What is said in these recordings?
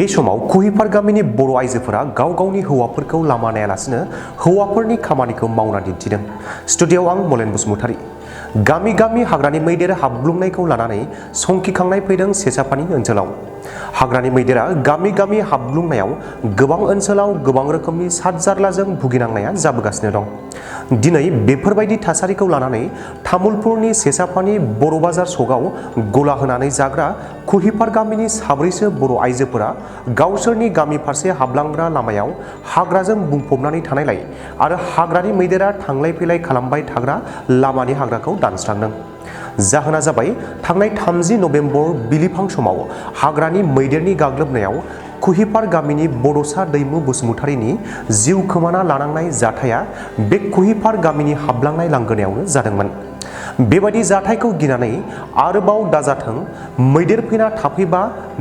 बे समाव कुहिपार गामिनि बर' आइजोफोरा गाव गावनि हौवाफोरखौ लामा नायालासिनो हौवाफोरनि खामानिखौ मावना दिन्थिदों। स्टुडिय'आव आं मलेन बसुमतारी। गामि गामि हाग्रानि मैदेर हाबग्लुंनायखौ लानानै संखिखांनाय फैदों सेसापानि ओनसोलाव। हाग्रानि मैदेरा गामि गामि हाबग्लुंनायाव गोबां ओनसोलाव गोबां रोखोमनि सातजारलाजों भुगिनांनाया जाबोगासिनो दं। दिनै बेफोरबायदि थासारिखौ लानानै तामुलपुरनि सेसापानि बर' बाजार सकआव गला होनानै जाग्रा कुहिपार गामिनि साब्रैसो बर' आइजोफोरा गावसोरनि गामि फारसे हाबलांग्रा लामायाव हाग्राजों बुंफबनानै थानायलाय आरो हाग्रानि मैदेरा थांलाय फैलाय खालामबाय थाग्रा लामानि हाग्राखौ दानस्रांदों। जाहोना जाबाय थांनाय 30 नभेम्बर बिलिफां समाव हाग्रानि मैदेरनि गाग्लोबनायाव कुहिपार गामिनि बड'सा दैमु बसुमतारीनि जिउ खोमाना लानांनाय जाथाया बे कुहिपार गामिनि हाबलांनाय लांगोनायावनो जादोंमोन। बेबादि जाथायखौ गिनानै आरोबाव दाजाथों, मैदेर फैना थाफैबा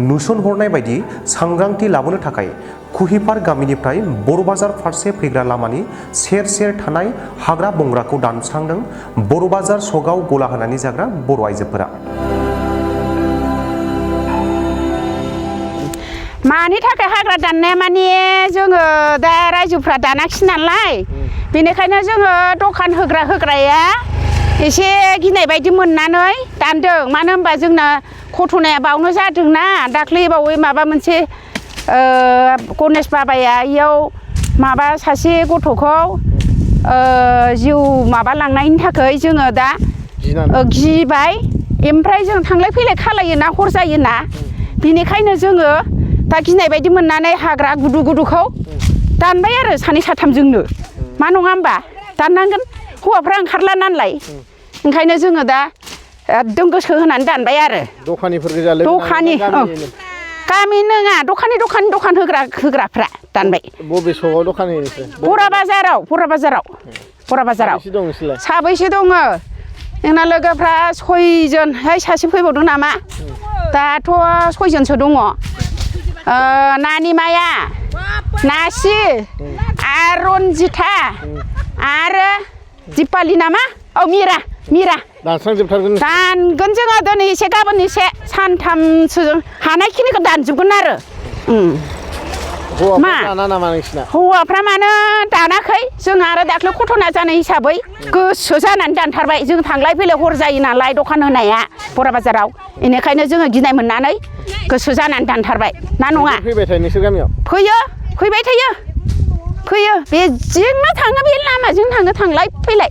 नुसनहरनाय बायदि सांग्रांथि लाबोनो थाखाय कुहिपार गामिनिफ्राय बर' बाजार फारसे फैग्रा लामानि सेर सेर थानाय हाग्रा बंग्राखौ दानस्रांदों बर' बाजार सकआव गला होनानै जाग्रा बर' आइजोफोरा। मानि थाखाय हाग्रा दाननाया माने जोङो दा रायजोफ्रा दानाखिसै नालाय, बेनिखायनो जोङो दखान होग्राया एसे गिनाय बायदि मोननानै दानदों। मानो होनबा जोंना घटनाया बावनो जादोंना, दाख्लै बावै माबा मोनसे गनेश बाबाया इयाव माबा सासे गथ'खौ जिउ माबा लांनायनि थाखाय जोङो दा गिबाय। ओमफ्राय जों थांलाय फैलाय खालायोना, हर जायोना, बेनिखायनो जोङो दा गिनाय बायदि मोननानै हाग्रा गुदु गुदुखौ दानबाय आरो सानै साथामजोंनो। मा नङा होमबा दाननांगोन, हौवाफ्रा ओंखारला नालाय, ओंखायनो जोङो दा एकदम गोसो होनानै दानबाय आरो। दखानिफोर गोजा लोगो दखानि गामि नङा, दखान होग्राफ्रा दानबाय। बबे सकाव दखान होयो? बरा बाजाराव साबैसे दङ जोंना लोगोफ्रा 6 जन, सासे फैबावदों नामा, दाथ' 6 जनसो दङ। नानिमाया, नासि आरो रन्जिता आरो दिपालि नामा, मिरा दानस्रांजोबथारगोन। दानगोन जोङो दिनै एसे गाबोन एसे, सानथामसो हानायखिनिखौ दानजोबगोन आरो। मा दाना नामा नोंसिना? हौवाफ्रा मानो दानाखै, जों आरो दाख्लै घटना जानाय हिसाबै गोसो जानानै दानथारबाय। जों थांलाय फैलाय हर जायो नालाय दखान होनाया बरा बाजाराव, बेनिखायनो जोङो गिनाय मोननानै गोसो जानानै दानथारबाय। ना नङा? फैबाय थायो नोंसोर गामियाव? फैबाय थायो बेजोंनो थाङो, बे लामाजों थाङो, थांलाय फैलाय।